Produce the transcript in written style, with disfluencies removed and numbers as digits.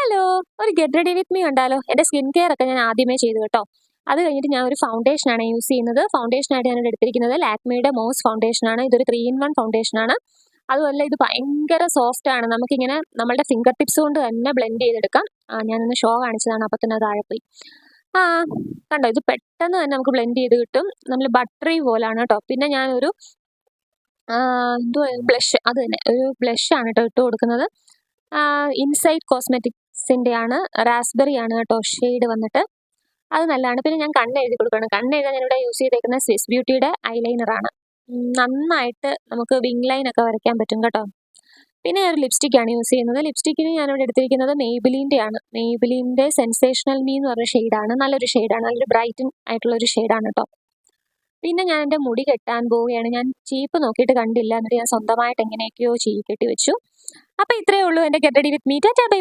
Hello! ഒരു get ready with me കണ്ടാലോ? എൻ്റെ സ്കിൻ കെയർ ഒക്കെ ഞാൻ ആദ്യമേ ചെയ്തു കേട്ടോ. അത് കഴിഞ്ഞിട്ട് ഞാൻ ഒരു ഫൗണ്ടേഷനാണ് യൂസ് ചെയ്യുന്നത്. ഫൗണ്ടേഷനായിട്ട് ഞാനിവിടെ എടുത്തിരിക്കുന്നത് ലാക്മിയുടെ മോസ് ഫൗണ്ടേഷനാണ്. ഇതൊരു 3 in 1 ഫൗണ്ടേഷനാണ്. അതുമല്ല ഇത് ഭയങ്കര സോഫ്റ്റ് ആണ്. നമുക്കിങ്ങനെ നമ്മളുടെ ഫിംഗർ ടിപ്സ് കൊണ്ട് തന്നെ ബ്ലെൻഡ് ചെയ്തെടുക്കാം. ഞാനൊന്ന് ഷോ കാണിച്ചതാണ്, അപ്പോൾ തന്നെ അത് താഴെ പോയി. ആ കണ്ടോ, ഇത് പെട്ടെന്ന് തന്നെ നമുക്ക് ബ്ലെൻഡ് ചെയ്ത് കിട്ടും. നമ്മൾ ബട്ടറി പോലാണ് കേട്ടോ. പിന്നെ ഞാനൊരു എന്തോ ബ്ലഷ്, അത് തന്നെ ഒരു ബ്ലഷാണ് കേട്ടോ ഇട്ട് കൊടുക്കുന്നത്. ഇൻസൈറ്റ് കോസ്മെറ്റിക്സിൻ്റെ ആണ്, റാസ്ബെറി ആണ് കേട്ടോ ഷെയ്ഡ് വന്നിട്ട്. അത് നല്ലതാണ്. പിന്നെ ഞാൻ കണ്ണെഴുതി കൊടുക്കണം. കണ്ണെഴുതാൻ ഞാനിവിടെ യൂസ് ചെയ്തേക്കുന്ന സ്വിസ് ബ്യൂട്ടിയുടെ ഐലൈനറാണ്. നന്നായിട്ട് നമുക്ക് വിങ് ലൈൻ ഒക്കെ വരയ്ക്കാൻ പറ്റും കേട്ടോ. പിന്നെ ഒരു ലിപ്സ്റ്റിക്കാണ് യൂസ് ചെയ്യുന്നത്. ലിപ്സ്റ്റിക്കിന് ഞാനിവിടെ എടുത്തിരിക്കുന്നത് മെയ്ബിലിൻ്റെ ആണ്. മെയ്ബിലിൻ്റെ സെൻസേഷണൽ മീ എന്ന് പറഞ്ഞ ഷെയ്ഡാണ്. നല്ലൊരു ഷെയ്ഡാണ്, നല്ലൊരു ബ്രൈറ്റൻ ആയിട്ടുള്ളൊരു ഷെയ്ഡാണ് കേട്ടോ. പിന്നെ ഞാൻ എൻ്റെ മുടി കെട്ടാൻ പോവുകയാണ്. ഞാൻ ചീപ്പ് നോക്കിയിട്ട് കണ്ടില്ല, എന്നിട്ട് ഞാൻ സ്വന്തമായിട്ട് എങ്ങനെയൊക്കെയോ കെട്ടി വെച്ചു. അപ്പോൾ ഇത്രയേ ഉള്ളൂ എൻ്റെ get ready with me. Tata bye.